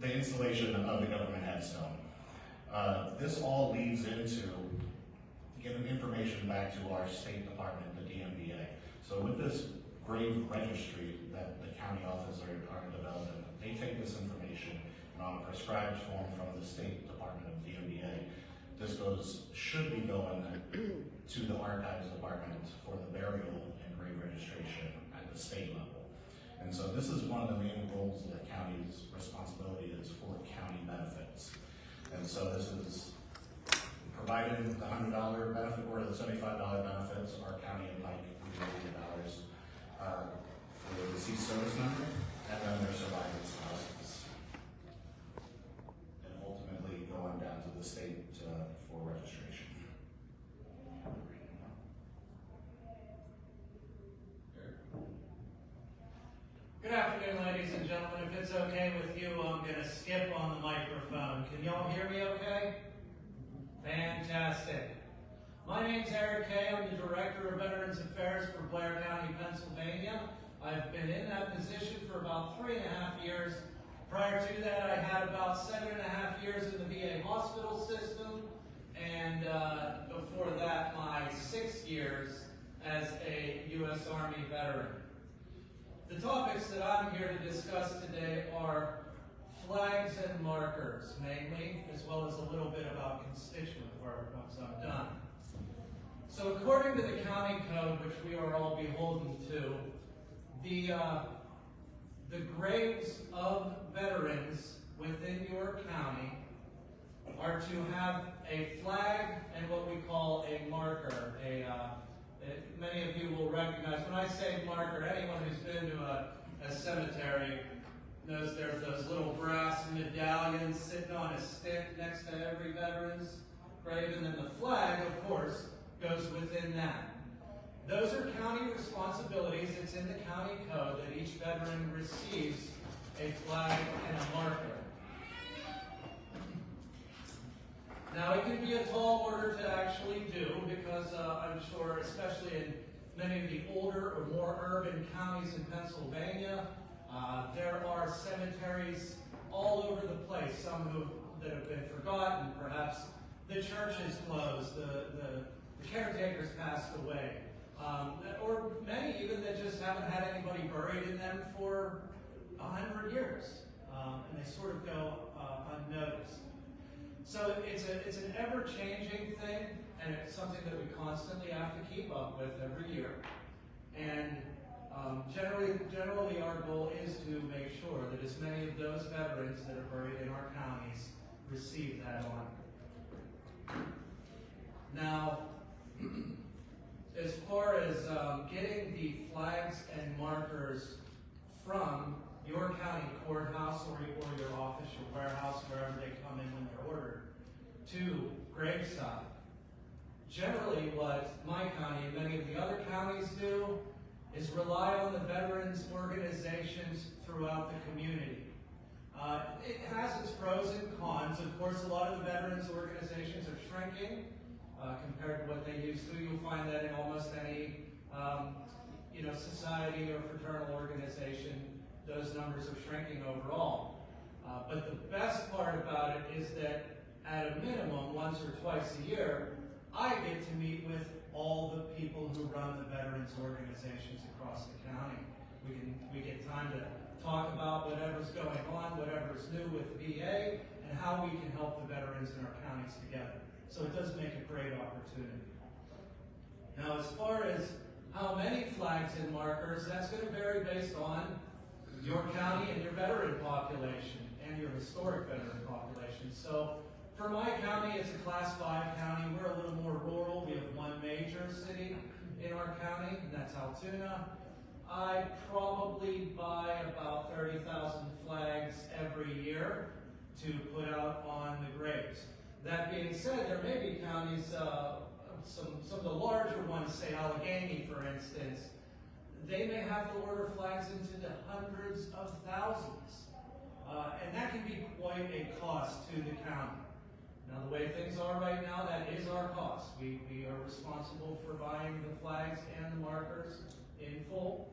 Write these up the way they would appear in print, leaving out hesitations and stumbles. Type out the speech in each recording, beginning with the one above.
the installation of the government headstone. This all leads into giving information back to our State Department, the DMVA. So with this grave registry that the county offices are developing, they take this information and on a prescribed form from the State Department of DMVA, this should be going to the Archives Department for the burial and grave registration at the state level. And so this is one of the main roles of the county's responsibility is for county benefits. And so this is providing the $100 benefit or the $75 benefits. Our county would like $80 for the deceased service member, and then their surviving spouses. And ultimately going down to the state for registration. Good afternoon, ladies and gentlemen. If it's okay with you, I'm going to skip on the microphone. Can y'all hear me okay? Fantastic. My name's Eric Kay. I'm the Director of Veterans Affairs for Blair County, Pennsylvania. I've been in that position for about 3.5 years. Prior to that, I had about 7.5 years in the VA hospital system, and before that, my 6 years as a U.S. Army veteran. The topics that I'm here to discuss today are flags and markers, mainly, as well as a little bit about constituent work once I'm done. So according to the county code, which we are all beholden to, the graves of veterans within your county are to have a flag and what we call a marker. Many of you will recognize, when I say marker, anyone who's been to a cemetery knows there's those little brass medallions sitting on a stick next to every veteran's grave, and then the flag, of course, goes within that. Those are county responsibilities. It's in the county code that each veteran receives a flag and a marker. Now, it can be a tall order to actually do because I'm sure, especially in many of the older or more urban counties in Pennsylvania, there are cemeteries all over the place, some that have been forgotten. Perhaps the church is closed, the caretakers passed away, or many even that just haven't had anybody buried in them for 100 years, and they sort of go unnoticed. So it's an ever-changing thing, and it's something that we constantly have to keep up with every year. And generally our goal is to make sure that as many of those veterans that are buried in our counties receive that honor. Now, as far as getting the flags and markers from your county courthouse or your office, your warehouse, wherever they come in when they're ordered, to graveside. Generally what my county and many of the other counties do is rely on the veterans organizations throughout the community. It has its pros and cons. Of course, a lot of the veterans organizations are shrinking compared to what they used to. You'll find that in almost any society or fraternal organization, those numbers are shrinking overall. But the best part about it is that at a minimum, once or twice a year, I get to meet with all the people who run the veterans organizations across the county. We get time to talk about whatever's going on, whatever's new with VA, and how we can help the veterans in our counties together. So it does make a great opportunity. Now, as far as how many flags and markers, that's going to vary based on your county and your veteran population and your historic veteran population. So for my county, it's a Class 5 county. We're a little more rural. We have one major city in our county, and that's Altoona. I probably buy about 30,000 flags every year to put out on the graves. That being said, there may be counties, some of the larger ones, say Allegheny, for instance, they may have to order flags into the hundreds of thousands. And that can be quite a cost to the county. Now, the way things are right now, that is our cost. We are responsible for buying the flags and the markers in full.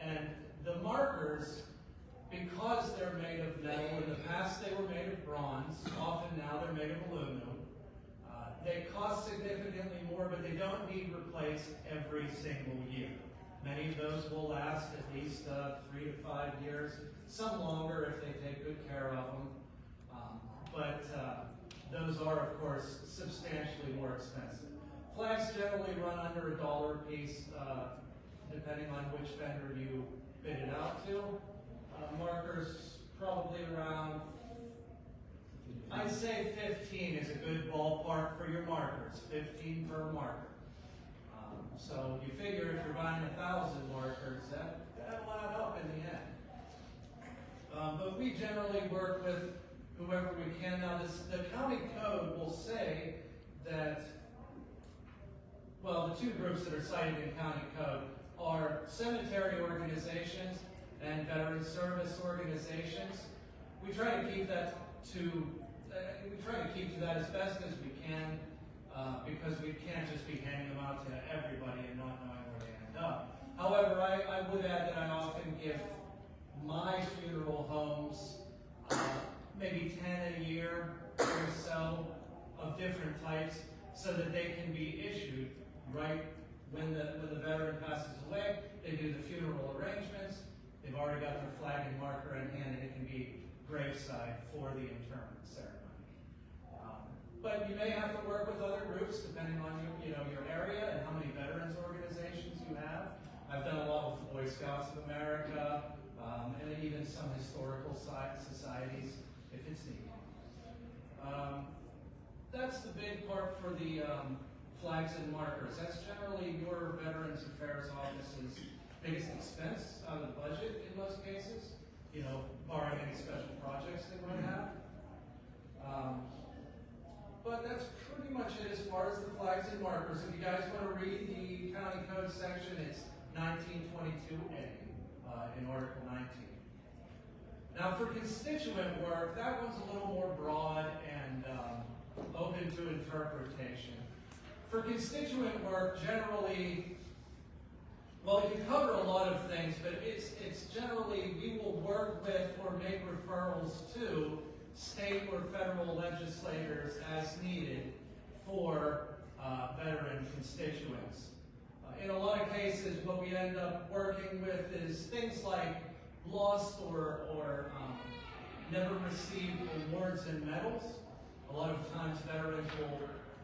And the markers, because they're made of metal, in the past they were made of bronze, often now they're made of aluminum. They cost significantly more, but they don't need replaced every single year. Many of those will last at least 3 to 5 years, some longer if they take good care of them. But those are, of course, substantially more expensive. Flags generally run under $1 a piece, depending on which vendor you bid it out to. Markers probably around, I'd say 15 is a good ballpark for your markers, 15 per marker. So you figure if you're buying 1,000 markers, that'll add up in the end. But we generally work with whoever we can. Now the county code will say that, well, the two groups that are cited in county code are cemetery organizations and veteran service organizations. We try to keep that to that as best as we can, because we can't just be handing them out to everybody and not knowing where they end up. However, I would add that I often give my funeral homes maybe 10 a year or so of different types, so that they can be issued right when the veteran passes away. They do the funeral arrangements. They've already got their flag and marker in hand, and it can be graveside for the interment ceremony. But you may have to work with other groups depending on your area and how many veterans organizations you have. I've done a lot with the Boy Scouts of America, and even some historical societies if it's needed. That's the big part for the flags and markers. That's generally your Veterans Affairs Office's biggest expense out of the budget in most cases, barring any special projects they might have. But that's pretty much it as far as the flags and markers. If you guys want to read the county code section, it's 1922A in Article 19. Now for constituent work, that one's a little more broad and open to interpretation. For constituent work, generally, well, you cover a lot of things, but it's generally, we will work with or make referrals to state or federal legislators as needed for veteran constituents. In a lot of cases, what we end up working with is things like lost or never received awards and medals. A lot of times veterans will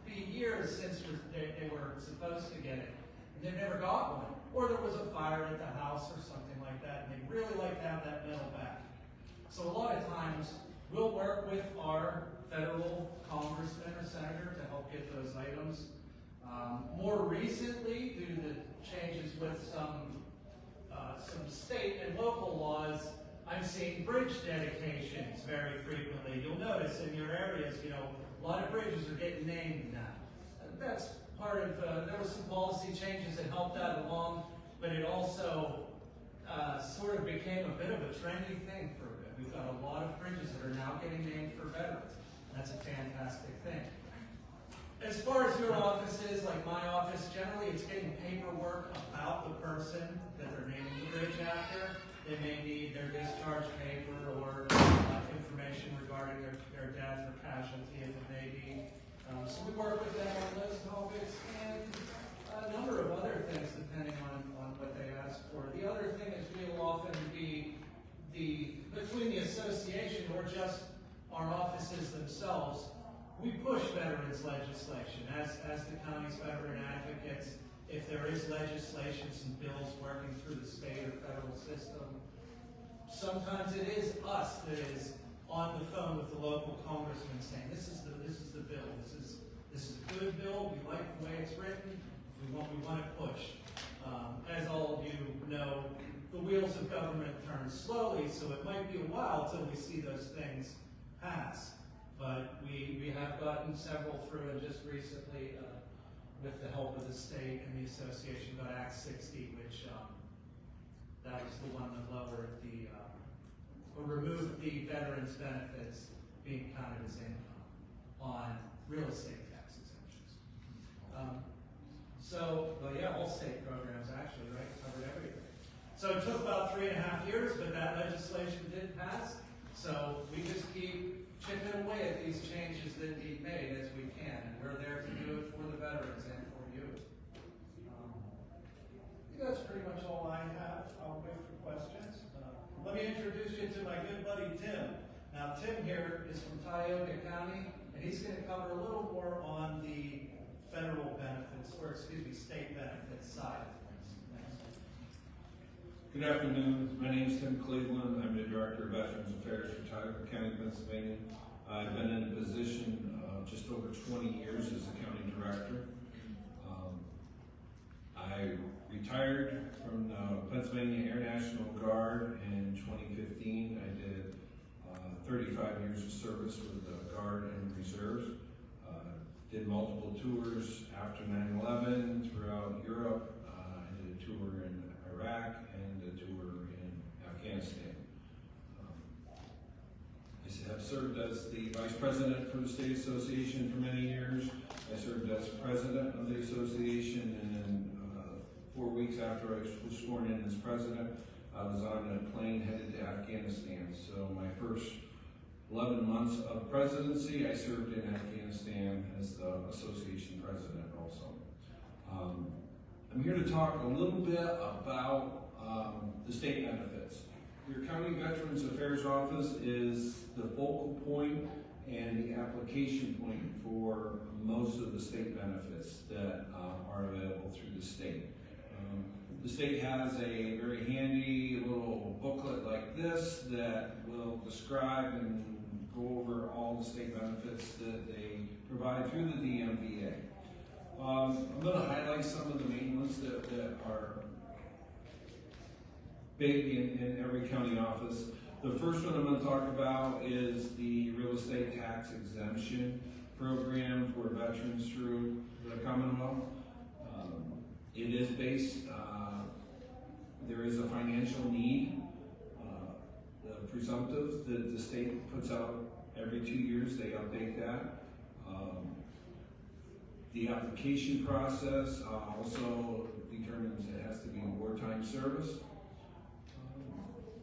be years since they were supposed to get it, and they've never got one. Or there was a fire at the house or something like that, and they'd really like to have that medal back. So a lot of times, we'll work with our federal congressman or senator to help get those items. More recently, due to the changes with some state and local laws, I'm seeing bridge dedications very frequently. You'll notice in your areas, a lot of bridges are getting named now. That's part of, there were some policy changes that helped that along, but it also sort of became a bit of a trendy thing for a bit. We've got a lot of bridges that are now getting named for veterans. That's a fantastic thing. As far as your offices, like my office, generally it's getting paperwork about the person that they're naming the bridge after. They may need their discharge paper or information regarding their death or casualty if it may be. So we work with them on those topics and a number of other things depending on what they ask for. The other thing is we'll often be between the association or just our offices themselves, we push veterans legislation as the county's veteran advocates. If there is legislation, some bills working through the state or federal system, sometimes it is us that is on the phone with the local congressman saying, this is the bill. This is a good bill. We like the way it's written. We want to push. As all of you know, the wheels of government turn slowly, so it might be a while till we see those things pass. But we have gotten several through, and just recently, with the help of the state and the association, got Act 60, which that was the one that lowered or removed the veterans' benefits being counted as income on real estate tax exemptions. Well, yeah, all state programs actually, right, covered everything. So it took about 3.5 years, but that legislation did pass. So we just keep chipping away at these changes that need made as we can, and we're there to do it for the veterans and for you. I think that's pretty much all I have. I'll wait for questions. Let me introduce you to my good buddy Tim. Now Tim here is from Tioga County, and he's going to cover a little more on the federal benefits, or excuse me, state benefits side of things. Good afternoon. My name is Tim Cleveland. I'm the Director of Veterans Affairs for Tioga County, Pennsylvania. I've been in a position just over 20 years as a county director. I retired from the Pennsylvania Air National Guard in 2015. I did 35 years of service with the Guard and Reserves. Did multiple tours after 9/11 throughout Europe. I did a tour in Iraq and a tour in Afghanistan. I have served as the Vice President for the State Association for many years. I served as President of the Association, and then 4 weeks after I was sworn in as President, I was on a plane headed to Afghanistan. So my first 11 months of presidency, I served in Afghanistan as the association president also. I'm here to talk a little bit about the state benefits. Your County Veterans Affairs Office is the focal point and the application point for most of the state benefits that are available through the state. The state has a very handy little booklet like this that will describe and go over all the state benefits that they provide through the DMVA. I'm going to highlight some of the main ones that are big in every county office. The first one I'm going to talk about is the Real Estate Tax Exemption program for veterans through the Commonwealth. It is based, there is a financial need, the presumptive that the state puts out every 2 years, they update that. The application process also determines it has to be wartime service.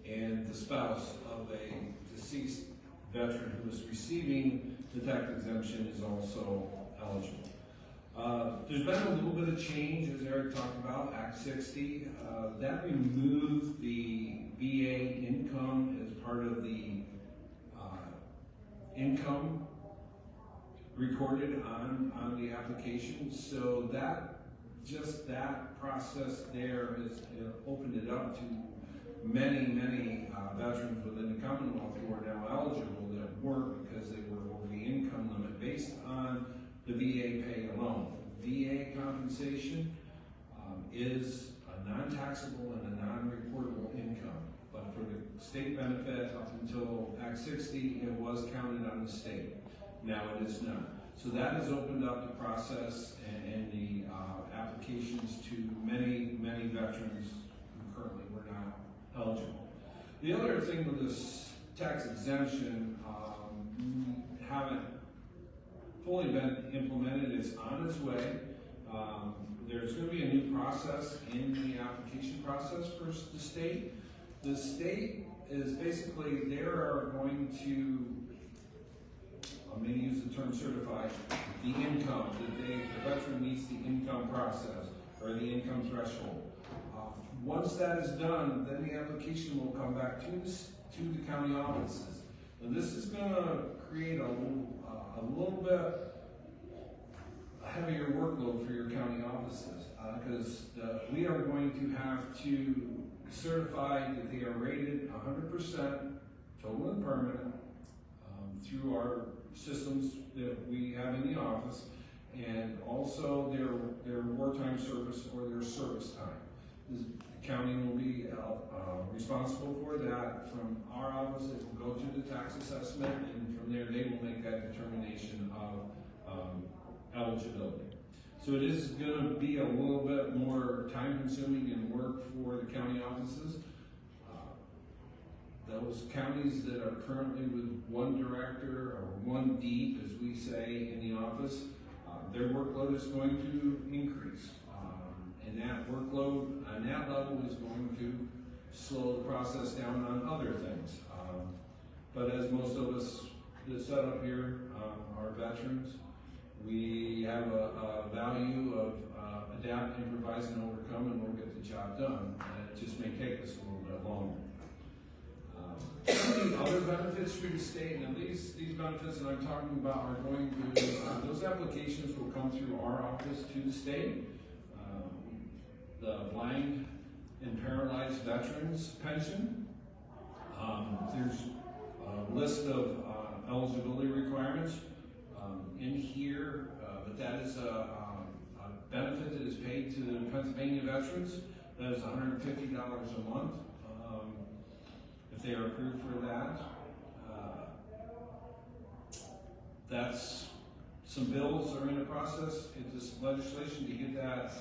And the spouse of a deceased veteran who is receiving the tax exemption is also eligible. There's been a little bit of change, as Eric talked about, Act 60. That removed the VA income as part of the income recorded on the application. So that process there has opened it up to many veterans within the Commonwealth who are now eligible that weren't because they were over the income limit based on the VA pay alone. VA compensation is a non-taxable and a non-reportable income, but for the state benefit up until Act 60, it was counted on the state. Now it is not. So that has opened up the process and the applications to many veterans who currently were not eligible. The other thing with this tax exemption, haven't fully been implemented. It's on its way. There's going to be a new process in the application process for the state. The state is basically, they are going to, I'm going to use the term certified, the income, that the veteran meets the income process or the income threshold. Once that is done, then the application will come back to the county offices. And this is going to create a little bit heavier workload for your county offices because we are going to have to certify that they are rated 100% total and permanent through our systems that we have in the office, and also their wartime service or their service time. The county will be responsible for that. From our office, it will go to the tax assessment, and from there they will make that determination of eligibility. So it is going to be a little bit more time-consuming and work for the county offices. Those counties that are currently with one director or one deep, as we say in the office, their workload is going to increase. And that workload on that level is going to slow the process down on other things. But as most of us that set up here are veterans, we have a value of adapt, improvise, and overcome, and we'll get the job done. And it just may take us a little bit longer. Other benefits through the state, and these benefits that I'm talking about are going to, those applications will come through our office to the state. The blind and paralyzed veterans pension. There's a list of eligibility requirements in here, but that is a benefit that is paid to the Pennsylvania veterans. That is $150 a month. If they are approved for that. That's some bills are in the process, get this legislation to get that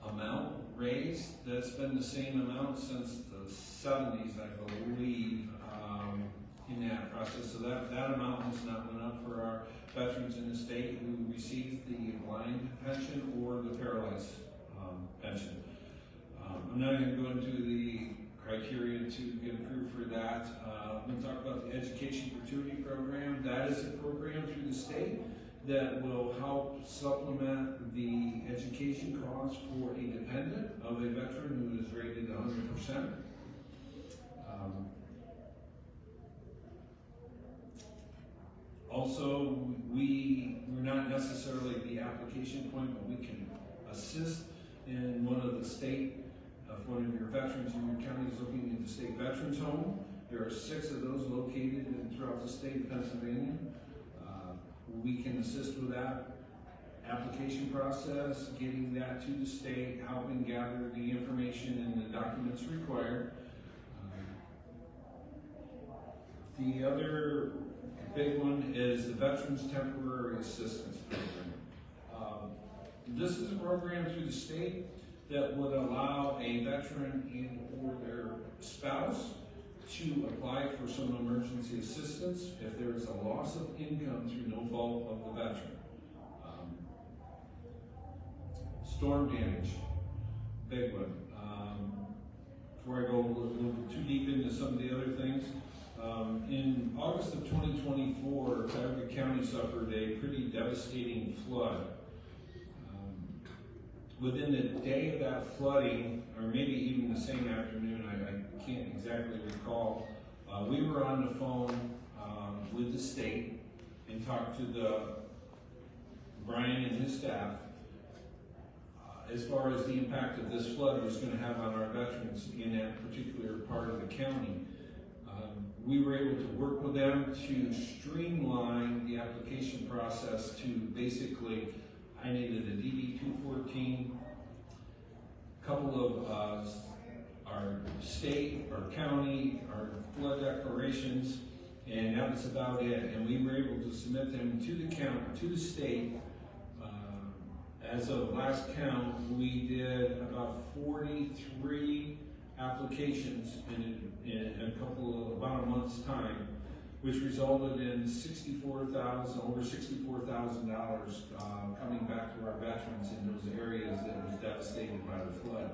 amount raised. That's been the same amount since the 70s, I believe, in that process. So that amount has not went up for our veterans in the state who receive the blind pension or the paralyzed pension. I'm not going to go into the criteria to get approved for that. I'm going to talk about the education gratuity program. That is a program through the state that will help supplement the education costs for a dependent of a veteran who is rated 100%. Also, we're not necessarily the application point, but we can assist in one of the state, if one of your veterans in your county is looking into state veterans home. There are 6 of those located throughout the state of Pennsylvania. We can assist with that application process, getting that to the state, helping gather the information and the documents required. The other big one is the Veterans Temporary Assistance Program. This is a program through the state that would allow a veteran and or their spouse to apply for some emergency assistance if there is a loss of income through no fault of the veteran. Storm damage, big one. Before I go a little too deep into some of the other things, in August of 2024, Cuyahoga County suffered a pretty devastating flood. Within the day of that flooding, or maybe even the same afternoon, I can't exactly recall, we were on the phone with the state and talked to Brian and his staff as far as the impact that this flood was going to have on our veterans in that particular part of the county. We were able to work with them to streamline the application process to basically, I needed a DD 214, a couple of our state, our county, our flood declarations, and that was about it. And we were able to submit them to the county, to the state. As of last count, we did about 43 applications in about a month's time, which resulted in over $64,000 coming back to our veterans in those areas that was devastated by the flood.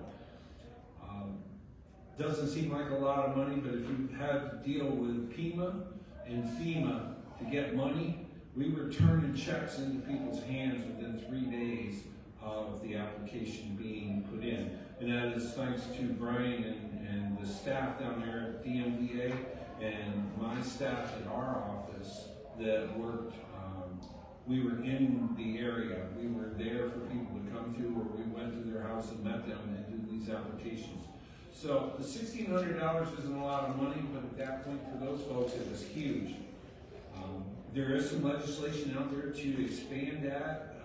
Doesn't seem like a lot of money, but if you had to deal with PEMA and FEMA to get money, we were turning checks into people's hands within 3 days of the application being put in. And that is thanks to Brian and the staff down there at DMVA and my staff at our office that worked. We were in the area. We were there for people to come to, or we went to their house and met them and did these applications. So the $1,600 isn't a lot of money, but at that point for those folks it was huge. There is some legislation out there to expand that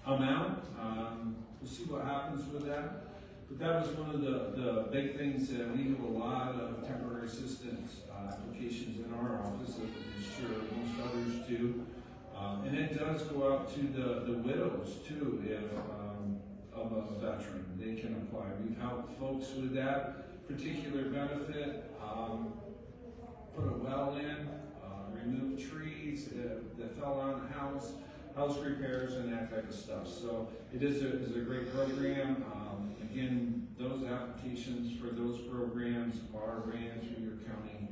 amount. We'll see what happens with that. But that was one of the big things that we do a lot of temporary assistance applications in our office, as I'm sure most others do. And it does go out to the widows too, if of a veteran, they can apply. We've helped folks with that particular benefit, put a well in, remove trees that fell on the house repairs and that type of stuff. So it is a great program. Again, applications for those programs are ran through your county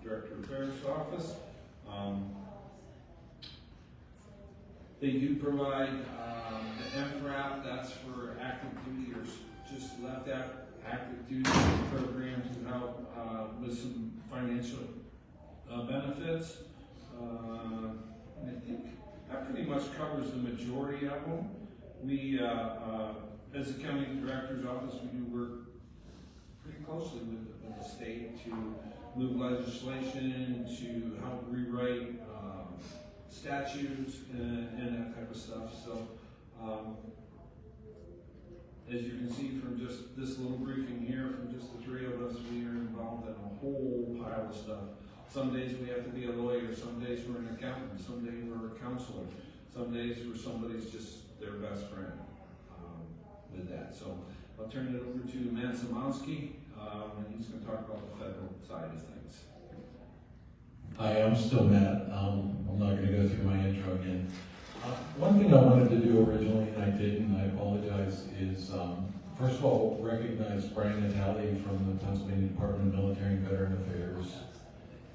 Director of Affairs office. They do provide the MFRAP, that's for active duty or just left active duty programs to help with some financial benefits. And I think that pretty much covers the majority of them. We, as the county director's office, we do work pretty closely with the state to move legislation, to help rewrite statutes and that type of stuff. So, as you can see from just this little briefing here, from just the three of us, we are involved in a whole pile of stuff. Some days we have to be a lawyer, some days we're an accountant, some days we're a counselor, some days where somebody's just their best friend with that. So I'll turn it over to Matt Simonsky, and he's going to talk about the federal side of things. Hi, I'm still Matt. I'm not going to go through my intro again. One thing I wanted to do originally, and I didn't, I apologize, is first of all, recognize Brian Natale from the Pennsylvania Department of Military and Veteran Affairs.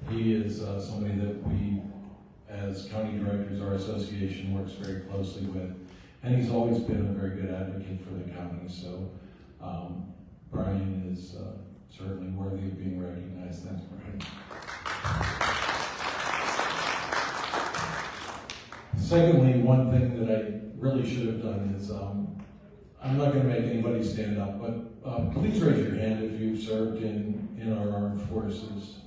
He is somebody that we, as county directors, our association works very closely with, and he's always been a very good advocate for the county. So Brian is certainly worthy of being recognized. Thanks, Brian. Secondly, one thing that I really should have done is, I'm not going to make anybody stand up, but please raise your hand if you've served in our armed forces.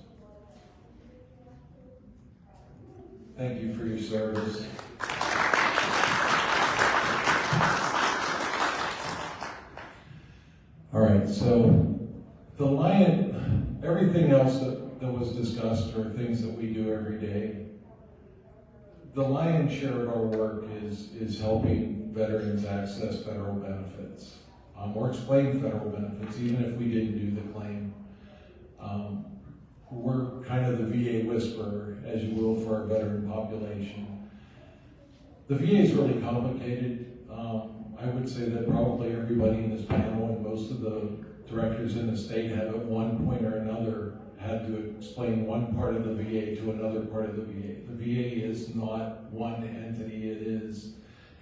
Thank you for your service. All right, so the Lion, everything else that was discussed are things that we do every day. The lion's share of our work is helping veterans access federal benefits, or explain federal benefits, even if we didn't do the claim. We're kind of the VA whisperer, as you will, for our veteran population. The VA is really complicated. I would say that probably everybody in this panel and most of the directors in the state have at one point or another had to explain one part of the VA to another part of the VA. The VA is not one entity. It is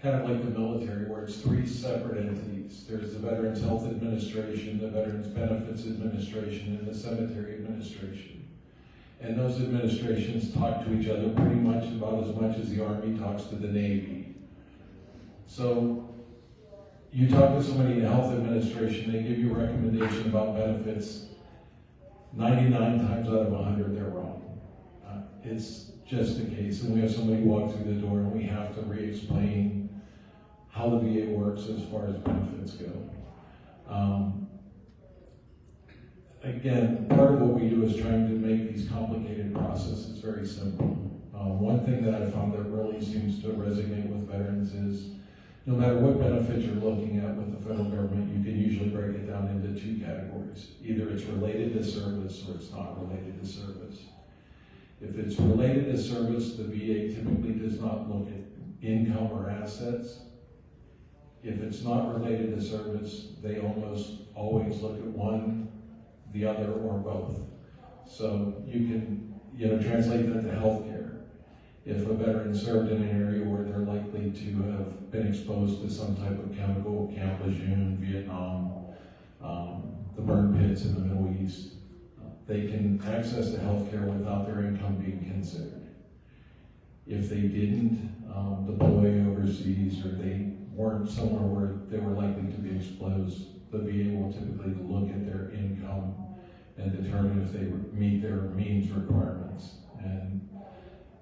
kind of like the military, where it's three separate entities. There's the Veterans Health Administration, the Veterans Benefits Administration, and the Cemetery Administration. And those administrations talk to each other pretty much about as much as the Army talks to the Navy. So you talk to somebody in the Health Administration, they give you a recommendation about benefits. 99 times out of 100, they're wrong. It's just the case. And we have somebody walk through the door and we have to re-explain how the VA works as far as benefits go. Again, part of what we do is trying to make these complicated processes very simple. One thing that I found that really seems to resonate with veterans is no matter what benefit you're looking at with the federal government, you can usually break it down into two categories. Either it's related to service or it's not related to service. If it's related to service, the VA typically does not look at income or assets. If it's not related to service, they almost always look at one, the other, or both. So you can, translate that to healthcare. If a veteran served in an area where they're likely to have been exposed to some type of chemical, Camp Lejeune, Vietnam, the burn pits in the Middle East, they can access the healthcare without their income being considered. If they didn't deploy overseas, or they weren't somewhere where they were likely to be exposed, the VA will typically look at their income and determine if they meet their means requirements. And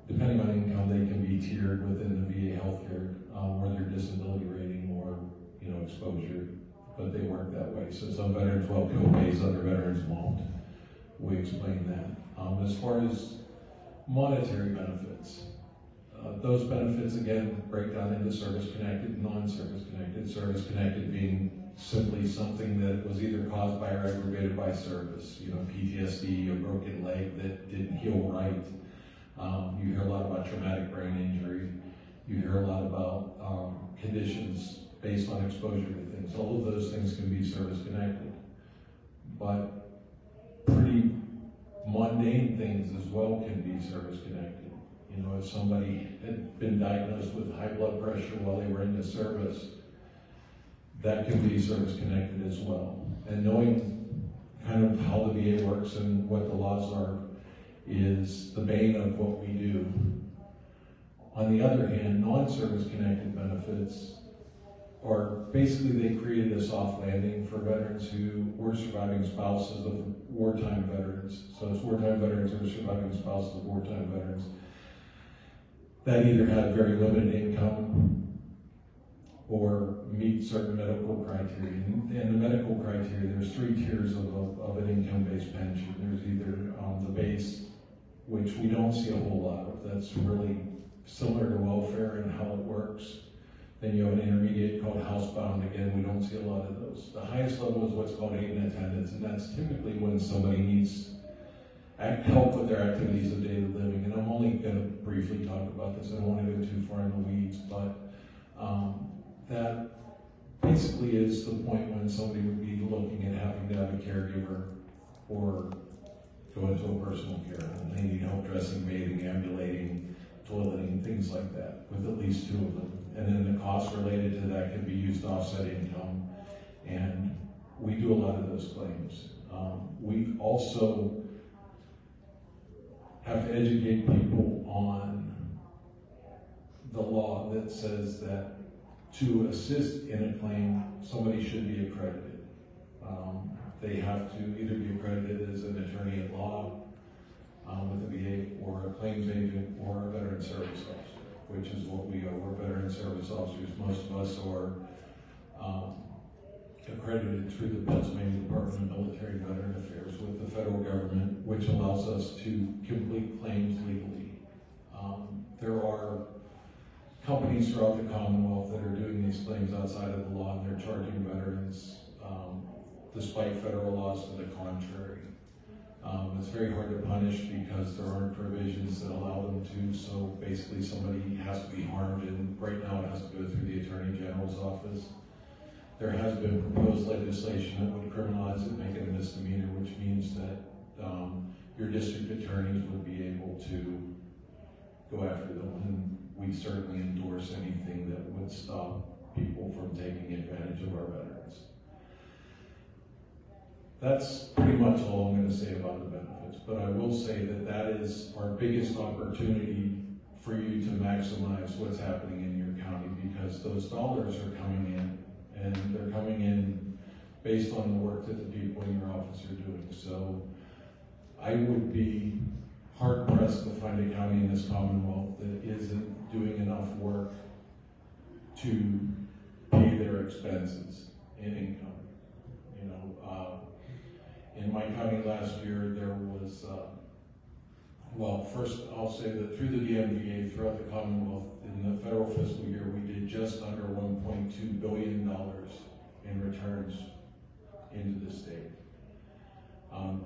depending on income, they can be tiered within the VA healthcare, whether disability rating or exposure, but they work that way. So some veterans will have co-pays, other veterans won't. We explain that. As far as monetary benefits, those benefits again break down into service-connected and non-service-connected. Service-connected being simply something that was either caused by or aggravated by service, PTSD, a broken leg that didn't heal right. You hear a lot about traumatic brain injury. You hear a lot about conditions based on exposure to things. All of those things can be service-connected. but pretty mundane things as well can be service connected. You know, if somebody had been diagnosed with high blood pressure while they were in the service, that can be service connected as well. And knowing kind of how the VA works and what the laws are is the bane of what we do. On the other hand, non-service connected benefits are basically, they created a soft landing for veterans who were surviving spouses of wartime veterans. So it's wartime veterans who are surviving spouses of wartime veterans that either had very limited income or meet certain medical criteria. And the medical criteria, there's 3 tiers of an income-based pension. There's either the base, which we don't see a whole lot of. That's really similar to welfare and how it works. Then you have an intermediate called housebound. Again, we don't see a lot of those. The highest level is what's called aid and attendance, and that's typically when somebody needs help with their activities of daily living. And I'm only going to briefly talk about this. I don't want to go too far in the weeds, but that basically is the point when somebody would be looking at having to have a caregiver or go into a personal care home. They need help dressing, bathing, ambulating, toileting, things like that, with at least 2 of them. And then the costs related to that can be used to offset income. And we do a lot of those claims. We also have to educate people on the law that says that to assist in a claim, somebody should be accredited. They have to either be accredited as an attorney at law with the VA, or a claims agent, or a veteran service officer, which is what we are. We're veteran service officers. Most of us are accredited through the Pennsylvania Department of Military and Veteran Affairs with the federal government, which allows us to complete claims legally. There are companies throughout the Commonwealth that are doing these claims outside of the law, and they're charging veterans despite federal laws to the contrary. It's very hard to punish because there aren't provisions that allow them to, so basically somebody has to be harmed, and right now it has to go through the Attorney General's office. There has been proposed legislation that would criminalize it, make it a misdemeanor, which means that your district attorneys would be able to go after them, and we certainly endorse anything that would stop people from taking advantage of our veterans. That's pretty much all I'm going to say about the benefits, but I will say that that is our biggest opportunity for you to maximize what's happening in your county, because those dollars are coming in, and they're coming in based on the work that the people in your office are doing. So I would be hard pressed to find a county in this Commonwealth that isn't doing enough work to pay their expenses in income. You know, in my county last year, there was, well, first I'll say that through the DMVA, throughout the Commonwealth, in the federal fiscal year, we did just under $1.2 billion in returns into the state.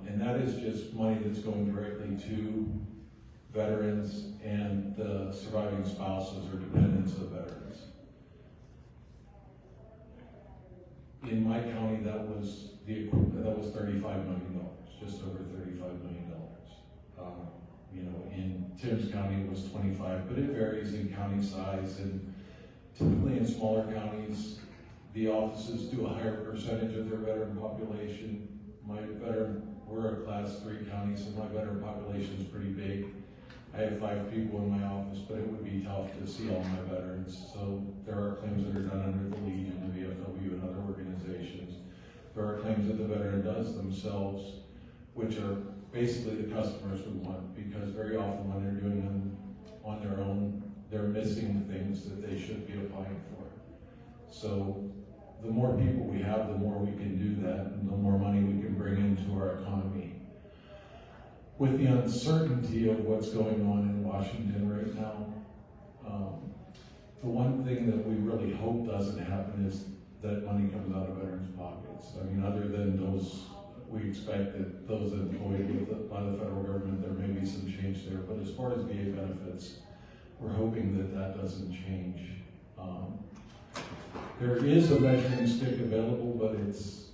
And that is just money that's going directly to veterans and the surviving spouses or dependents of veterans. In my county, that was $35 million, just over $35 million. You know, in Tim's County it was 25, but it varies in county size, and typically in smaller counties, the offices do a higher percentage of their veteran population. We're a class 3 county, so my veteran population is pretty big. I have 5 people in my office, but it would be tough to see all my veterans. So there are claims that are done under the Legion, the VFW, and other organizations. There are claims that the veteran does themselves, which are basically the customers we want, because very often when they're doing them on their own, they're missing things that they should be applying for. So the more people we have, the more we can do that, and the more money we can bring into our economy. With the uncertainty of what's going on in Washington right now, the one thing that we really hope doesn't happen is that money comes out of veterans' pockets. I mean, other than those, we expect that those employed by the federal government, there may be some change there. But as far as VA benefits, we're hoping that that doesn't change. There is a measuring stick available, but it's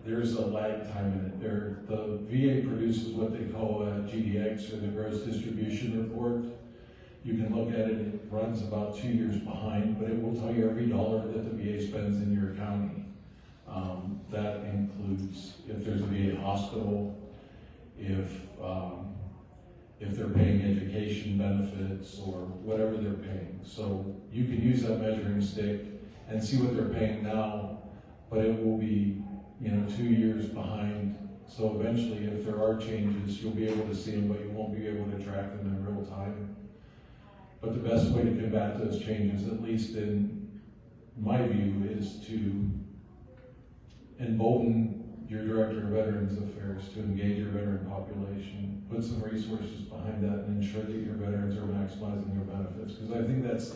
there's a lag time in it. The VA produces what they call a GDX, or the Gross Distribution Report. You can look at it, it runs about 2 years behind, but it will tell you every dollar that the VA spends in your county. That includes if there's a VA hospital, if they're paying education benefits or whatever they're paying. So you can use that measuring stick and see what they're paying now, but it will be, 2 years behind. So eventually, if there are changes, you'll be able to see them, but you won't be able to track them in real time. But the best way to combat those changes, at least in my view, is to embolden your Director of Veterans Affairs to engage your veteran population, put some resources behind that, and ensure that your veterans are maximizing their benefits. Because I think that's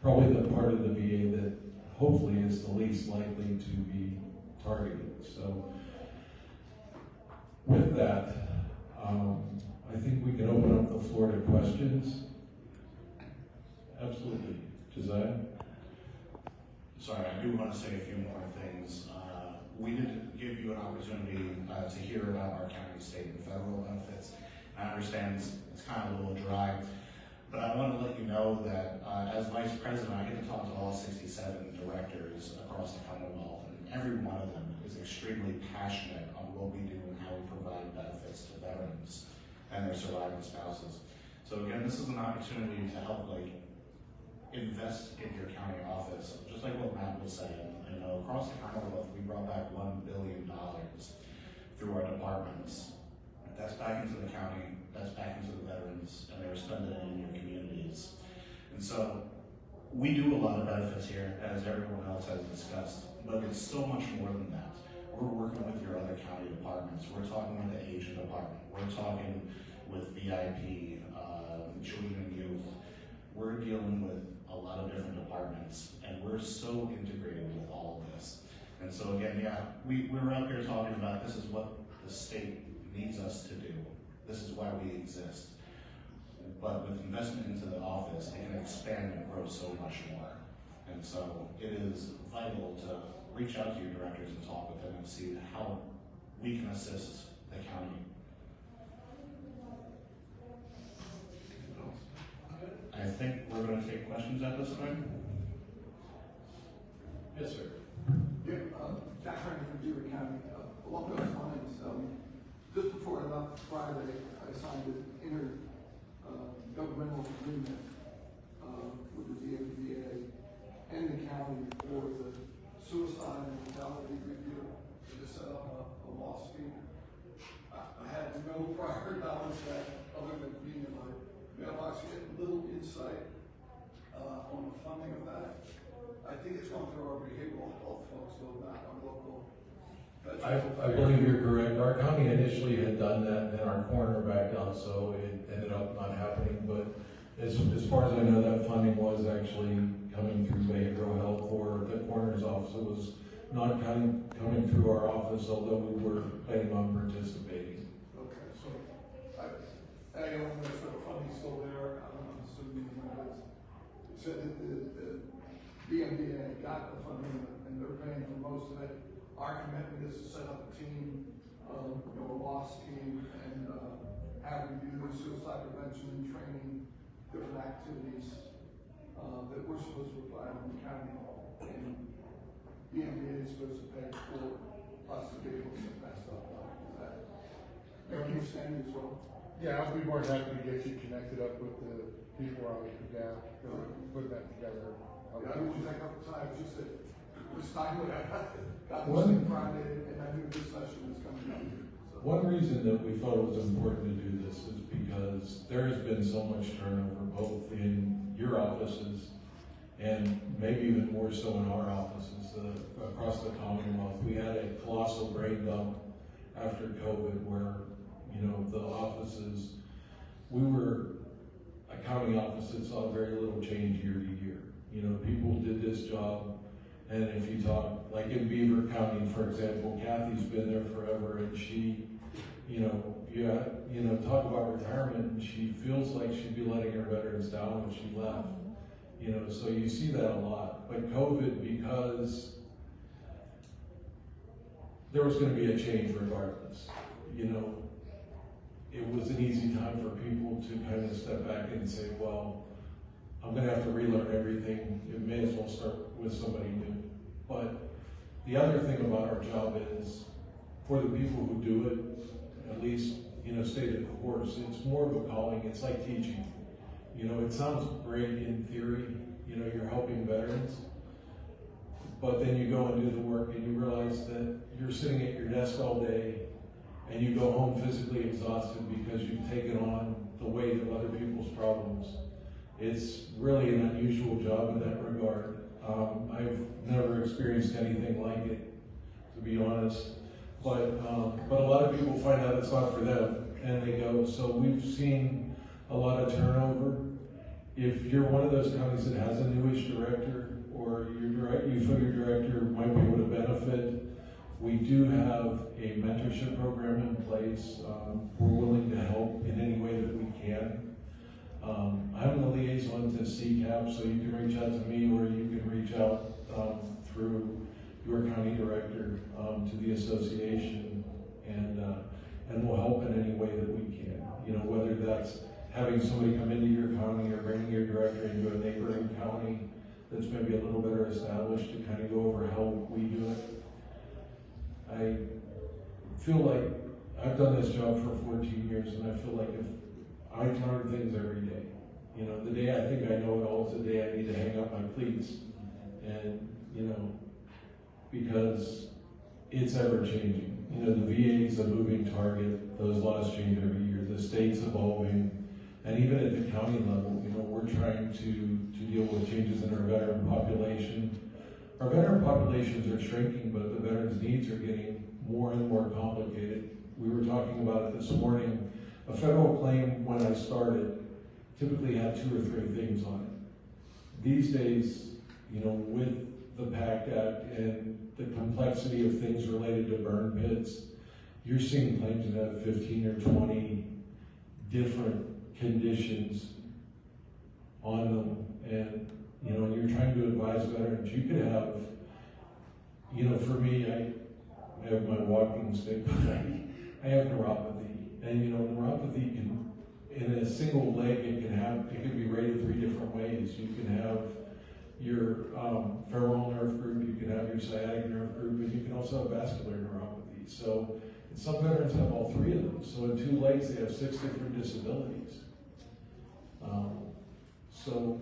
probably the part of the VA that hopefully is the least likely to be targeted. So with that, I think we can open up the floor to questions. Absolutely. Josiah? Sorry, I do want to say a few more things. We did give you an opportunity to hear about our county, state, and federal benefits. I understand it's kind of a little dry, but I want to let you know that as Vice President, I get to talk to all 67 directors across the Commonwealth, and every one of them is extremely passionate on what we do and how we provide benefits to veterans and their surviving spouses. So again, this is an opportunity to help invest in your county office, just like what Matt was saying. Across the Commonwealth, we brought back $1 billion through our departments. That's back into the county, that's back into the veterans, and they were spending it in your communities. And so, we do a lot of benefits here, as everyone else has discussed, but it's so much more than that. We're working with your other county departments. We're talking with the aging department. We're talking with VIP, children and youth. We're dealing with a lot of different departments, and we're so integrated with all of this. And so again, we're up here talking about this is what the state needs us to do. This is why we exist. But with investment into the office, it can expand and grow so much more. And so it is vital to reach out to your directors and talk with them and see how we can assist the county. I think we're going to take questions at this time. Yes, sir. Yeah, Jack Ryan from Beaver County. Along those lines, just before I left Friday, I signed an intergovernmental agreement with the VA and the county for the suicide and mortality review to set up a law scheme. I had no prior knowledge that, other than being in my mailbox, get a little insight on the funding of that. I think it's going through our behavioral health folks, though, not our local. I believe you're correct. Our county initially had done that, and then our coroner backed out, so it ended up not happening. But as far as I know, that funding was actually coming through behavioral health, or the coroner's office. It was not coming through our office, although we were planning on participating. Okay, so I don't know if the funding's still there. I'm assuming it said that the BMDA got the funding and they're paying for most of it. Our commitment is to set up a team, a law scheme, and have review suicide prevention and training, different activities that we're supposed to provide in the county, and BMDA is supposed to pay for us to be able to get that stuff done. Is that your understanding as well? Yeah, I'll be more than happy to get you connected up with the people on the down, put that together. Yeah, I mentioned that a couple times, just that this time when I got this thing Friday, and I knew this session was coming up. So. One reason that we thought it was important to do this is because there has been so much turnover, both in your offices and maybe even more so in our offices across the Commonwealth. We had a colossal brain dump after COVID where, the offices, accounting offices saw very little change year to year. People did this job, and if you talk, like in Beaver County, for example, Kathy's been there forever, and she, talk about retirement, and she feels like she'd be letting her veterans down if she left. So you see that a lot. But COVID, because there was gonna be a change regardless. You know, it was an easy time for people to kind of step back and say, well, I'm gonna have to relearn everything, it may as well start with somebody new. But the other thing about our job is, for the people who do it, at least, you know, stay the course, it's more of a calling, it's like teaching. You know, it sounds great in theory, you know, you're helping veterans, but then you go and do the work and you realize that you're sitting at your desk all day and you go home physically exhausted because you've taken on the weight of other people's problems. It's really an unusual job in that regard. I've never experienced anything like it, to be honest. But a lot of people find out it's not for them, and they go. So we've seen a lot of turnover. If you're one of those counties that has a newish director, or you feel your director might be able to benefit, we do have a mentorship program in place. We're willing to help in any way that we can. I'm the liaison to CCAP, so you can reach out to me, or you can reach out through your county director to the association, and we'll help in any way that we can. You know, whether that's having somebody come into your county or bringing your director into a neighboring county that's maybe a little better established to kind of go over how we do it. I feel like I've done this job for 14 years, and I feel like if I learn things every day. You know, the day I think I know it all is the day I need to hang up my cleats. And, you know, because it's ever changing. You know, the VA is a moving target. Those laws change every year. The state's evolving. And even at the county level, you know, we're trying to deal with changes in our veteran population. Our veteran populations are shrinking, but the veterans' needs are getting more and more complicated. We were talking about it this morning. A federal claim, when I started, typically had 2 or 3 things on it. These days, you know, with the PACT Act and the complexity of things related to burn pits, you're seeing claims that have 15 or 20 different conditions on them. And, you know, you're trying to advise veterans. You could have, you know, for me, I have my walking stick, but I have neuropathy. And, you know, neuropathy can, in a single leg, it can be rated 3 different ways. You can have your femoral nerve group, you can have your sciatic nerve group, and you can also have vascular neuropathy. So some veterans have all 3 of them. So in 2 legs, they have 6 different disabilities. So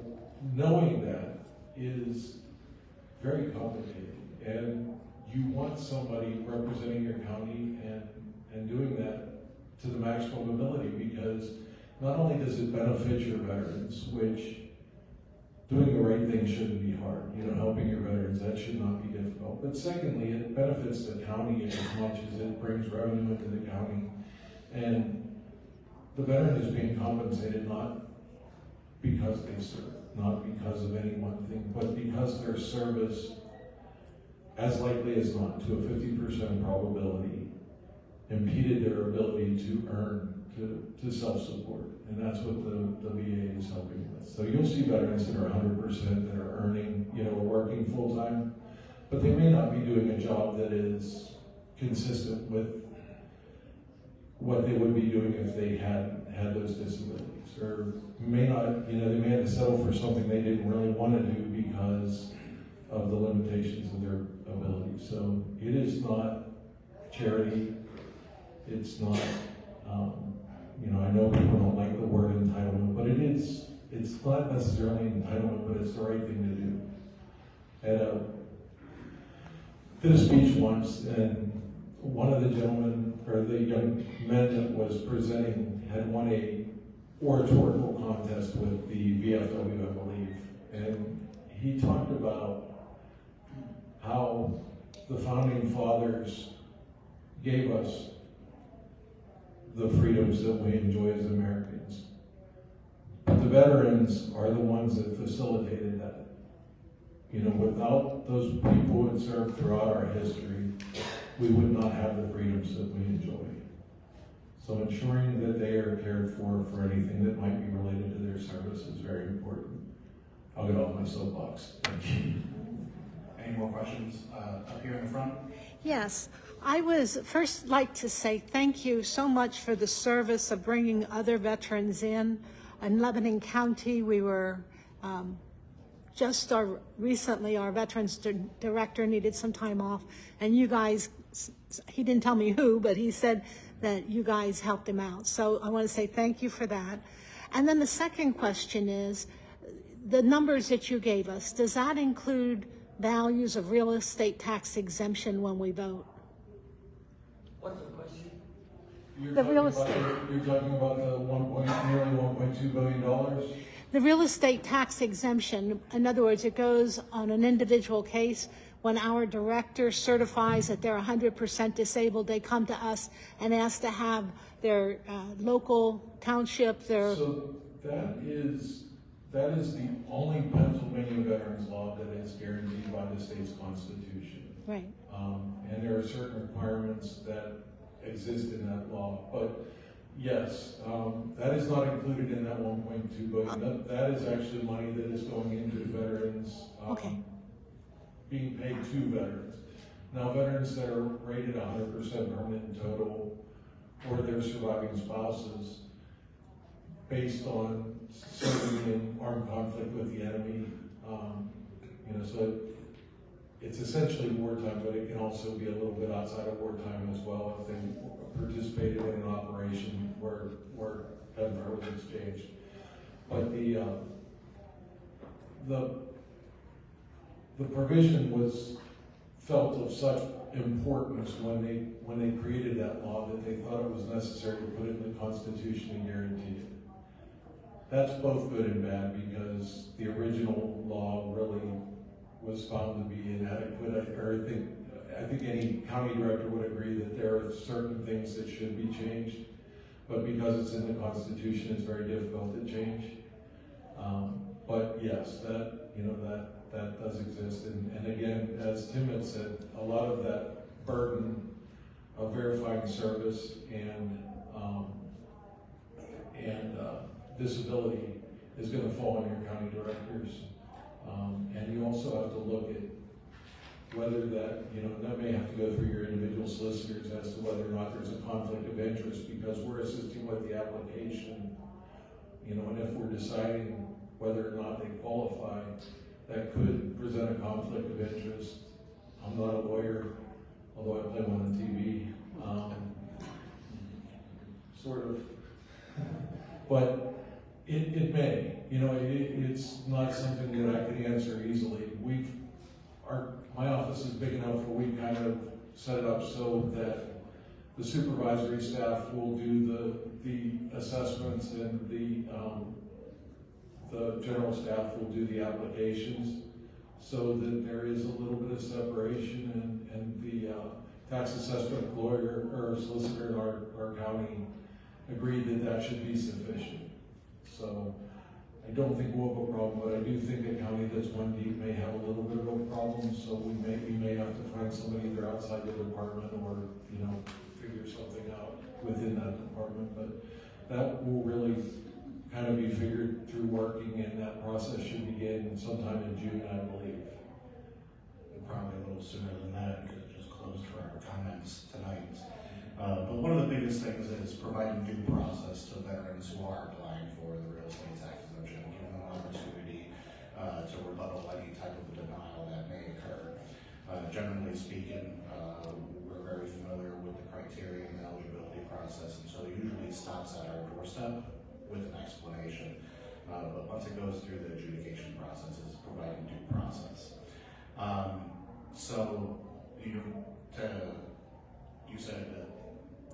knowing that is very complicated, and you want somebody representing your county and doing that to the maximum ability, because not only does it benefit your veterans, which doing the right thing shouldn't be hard, you know, helping your veterans, that should not be difficult. But secondly, it benefits the county as much as it brings revenue into the county. And the veteran is being compensated not because they serve, not because of any one thing, but because their service, as likely as not, to a 50% probability, impeded their ability to earn, to self-support. And that's what the VA is helping with. So you'll see veterans that are 100% that are earning, you know, working full-time, but they may not be doing a job that is consistent with what they would be doing if they had those disabilities. Or may not, you know, they may have to settle for something they didn't really want to do because of the limitations of their ability. So it is not charity. It's not, you know, I know people don't like the word entitlement, but it's not necessarily entitlement, but it's the right thing to do. Did a speech once, and one of the gentlemen, or the young men that was presenting, had won a oratorical contest with the VFW, I believe. And he talked about how the founding fathers gave us the freedoms that we enjoy as Americans. But the veterans are the ones that facilitated that. You know, without those people who had served throughout our history, we would not have the freedoms that we enjoy. So ensuring that they are cared for anything that might be related to their service is very important. I'll get off my soapbox. Thank you. Any more questions up here in the front? Yes, I was first like to say thank you so much for the service of bringing other veterans in. In Lebanon County, we were recently our veterans director needed some time off, and you guys, he didn't tell me who, but he said that you guys helped him out. So I want to say thank you for that. And then the second question is, the numbers that you gave us, does that include values of real estate tax exemption when we vote? What's the question? You're The talking real about estate. You're talking about the nearly $1.2 billion? The real estate tax exemption, in other words, it goes on an individual case. When our director certifies that they're 100% disabled, they come to us and ask to have their local township, their... So that is the only Pennsylvania veterans law that is guaranteed by the state's constitution. Right. And there are certain requirements that exist in that law. But yes, that is not included in that 1.2 billion. That is actually money that is going into veterans. Okay. Being paid to veterans. Now, veterans that are rated 100% permanent in total, or their surviving spouses, based on serving in armed conflict with the enemy, so it's essentially wartime, but it can also be a little bit outside of wartime as well if they participated in an operation where gunfire was exchanged. But the provision was felt of such importance when they created that law that they thought it was necessary to put it in the Constitution and guarantee it. That's both good and bad because the original law really was found to be inadequate. I think any county director would agree that there are certain things that should be changed, but because it's in the Constitution, it's very difficult to change. But yes, that does exist. And again, as Tim had said, a lot of that burden of verifying service and disability is going to fall on your county directors. And you also have to look at whether that may have to go through your individual solicitors as to whether or not there's a conflict of interest, because we're assisting with the application, and if we're deciding whether or not they qualify, that could present a conflict of interest. I'm not a lawyer, although I play one on TV, sort of. But it may, it's not something that I can answer easily. My office is big enough where we kind of set it up so that the supervisory staff will do the assessments and the general staff will do the applications, so that there is a little bit of separation, and the tax assessment lawyer or solicitor in our county agreed that should be sufficient. So I don't think we'll have a problem, but I do think a county that's one deep may have a little bit of a problem, so we may have to find somebody either outside the department or, figure something out within that department. But that will really kind of be figured through working, and that process should begin sometime in June, I believe. Probably a little sooner than that because it just closed for our comments tonight. But one of the biggest things is providing due process to veterans who are applying for the real estate tax exemption, giving them an opportunity to rebuttal any type of denial that may occur. Generally speaking, we're very familiar with the criteria and the eligibility process, and so it usually stops at our doorstep with an explanation. But once it goes through the adjudication process, it's providing due process. So you said that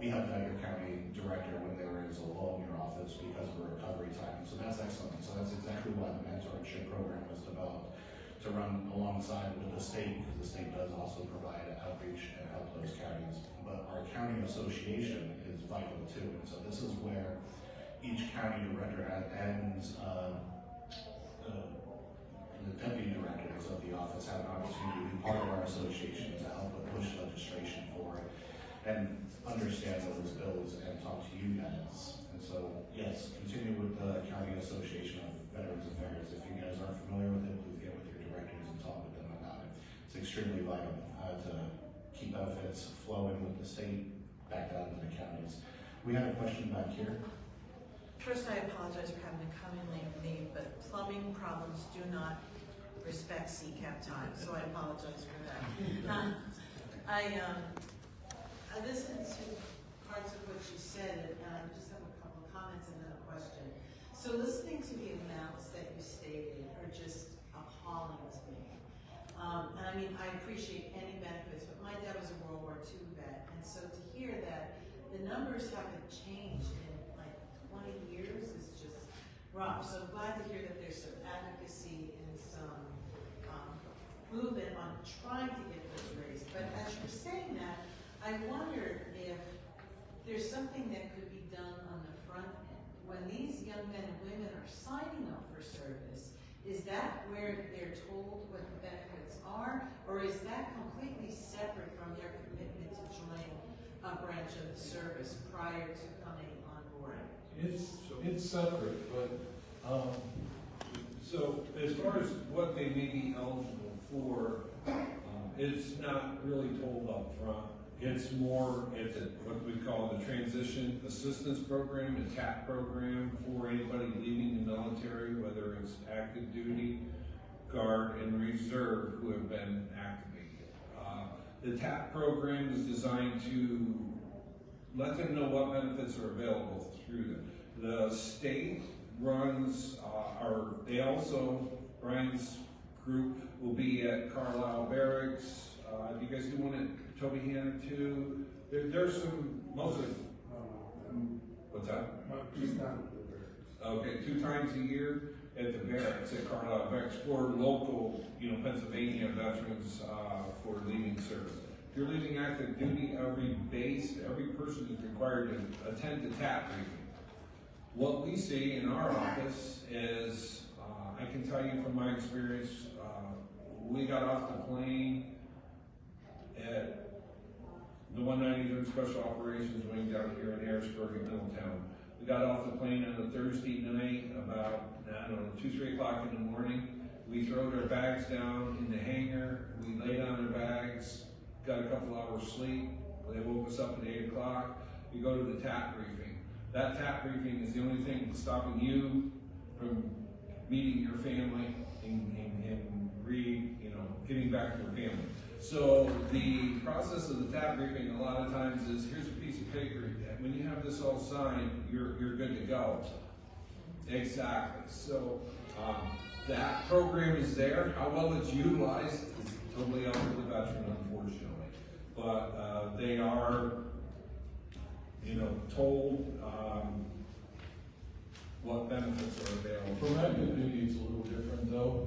we have to have your county director when there is a lull in your office because of a recovery time. So that's excellent. So that's exactly why the mentorship program was developed, to run alongside with the state, because the state does also provide outreach and help those counties. But our county association is vital too. And so this is where each county director and the deputy directors of the office have an opportunity to be part of our association to help push legislation forward and understand those bills and talk to you guys. And so, yes, continue with the County Association of Veterans Affairs. If you guys aren't familiar with it, please get with your directors and talk with them about it. it's extremely vital to keep benefits flowing with the state back down to the counties. We had a question back here. First, I apologize for having to come in late, but plumbing problems do not respect CCAP time, so I apologize for that. I listened to parts of what you said, and I just have a couple of comments and then a question. So listening to the amounts that you stated are just appalling to me. And I mean, I appreciate any benefits, but my dad was a World War II vet, and so to hear that the numbers haven't changed in like 20 years is just rough. So I'm glad to hear that there's some advocacy and some movement on trying to get those raised. But as you're saying that, I wonder if there's something that could be done on the front end. When these young men and women are signing up for service, is that where they're told what the benefits are? Or is that completely separate from their commitment to join a branch of the service prior to coming on board? It's separate, but, So as far as what they may be eligible for, it's not really told up front. It's more, it's what we call the Transition Assistance Program, a TAP program for anybody leaving the military, whether it's active duty, guard, and reserve who have been activated. The TAP program is designed to let them know what benefits are available through them. The state runs, Brian's group will be at Carlisle Barracks. Do you guys do one at Toby Hanna too? There's some, most of, what's that? He's not at the barracks. Okay, 2 times a year at the barracks, at Carlisle Barracks, for local, Pennsylvania veterans for leaving service. If you're leaving active duty, every person is required to attend the TAP briefing. What we see in our office is, I can tell you from my experience, we got off the plane at the 193rd Special Operations Wing down here in Harrisburg in Middletown. We got off the plane on a Thursday night about, 2, 3 o'clock in the morning. We throwed our bags down in the hangar. We laid on our bags, got a couple hours sleep. They woke us up at 8 o'clock. We go to the TAP briefing. That TAP briefing is the only thing that's stopping you from meeting your family and getting back to your family. So the process of the TAP briefing a lot of times is, here's a piece of paper. When you have this all signed, you're good to go. Exactly. So that program is there. How well it's utilized is totally up to the veteran, unfortunately. But they are, told what benefits are available. from active duty, it's a little different though.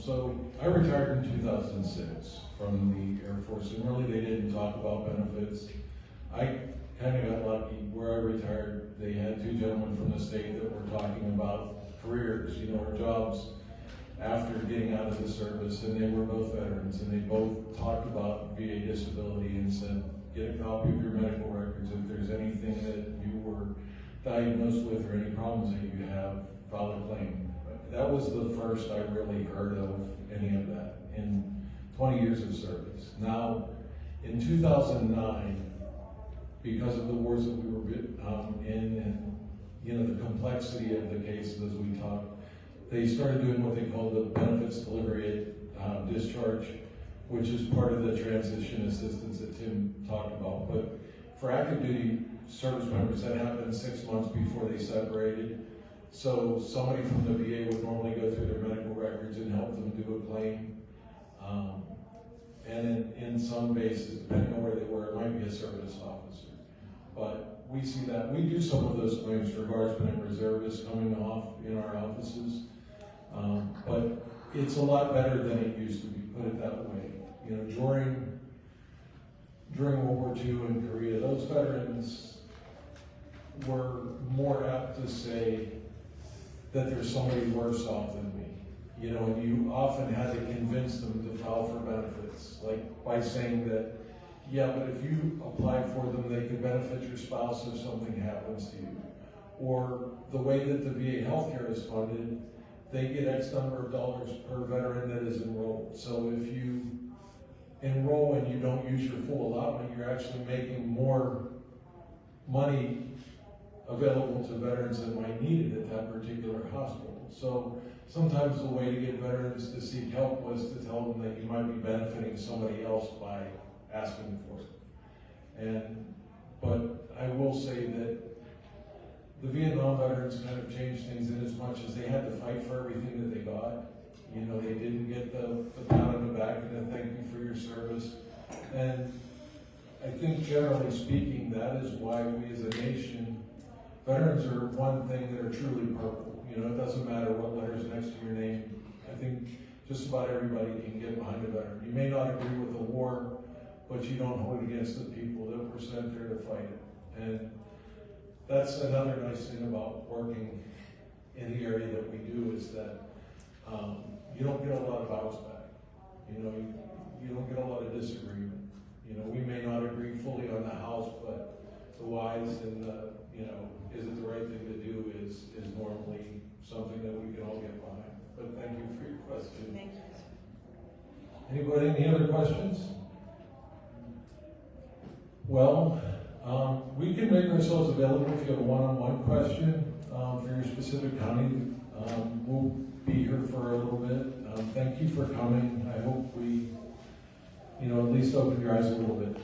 So I retired in 2006 from the Air Force, and really they didn't talk about benefits. I kind of got lucky where I retired. They had 2 gentlemen from the state that were talking about careers, or jobs after getting out of the service, and they were both veterans, and they both talked about VA disability and said, get a copy of your medical records. If there's anything that you were diagnosed with or any problems that you have, file a claim. That was the first I really heard of any of that in 20 years of service. Now, in 2009, because of the wars that we were in, and the complexity of the cases as we talked, they started doing what they call the benefits delivery at discharge, which is part of the transition assistance that Tim talked about. But for active duty service members, that happened 6 months before they separated. So somebody from the VA would normally go through their medical records and help them do a claim. And in some bases, depending on where they were, it might be a service officer. But we see that. We do some of those claims for guardsmen and reservists coming off in our offices. But it's a lot better than it used to be, put it that way. During World War II in Korea, those veterans were more apt to say that there's somebody worse off than me. And you often had to convince them to file for benefits, like by saying that, yeah, but if you apply for them, they can benefit your spouse if something happens to you. Or the way that the VA healthcare is funded, they get X number of dollars per veteran that is enrolled. So if you enroll and you don't use your full allotment, you're actually making more money available to veterans that might need it at that particular hospital. So sometimes the way to get veterans to seek help was to tell them that you might be benefiting somebody else by asking for it. But I will say that the Vietnam veterans kind of changed things in as much as they had to fight for everything that they got. You know, they didn't get the pat on the back and a thank you for your service. And I think generally speaking, that is why we as a nation, veterans are one thing that are truly purple. You know, it doesn't matter what letter's next to your name. I think just about everybody can get behind a veteran. You may not agree with the war, but you don't hold it against the people that were sent there to fight it. And that's another nice thing about working in the area that we do, is that you don't get a lot of bounce back. You know, you don't get a lot of disagreement. You know, we may not agree fully on the house, but the whys and the, you know, is it the right thing to do is normally something that we can all get behind. But thank you for your question. Thank you. Anybody, any other questions? Well, we can make ourselves available if you have a one-on-one question for your specific county. We'll be here for a little bit. Thank you for coming. I hope we, you know, at least open your eyes a little bit.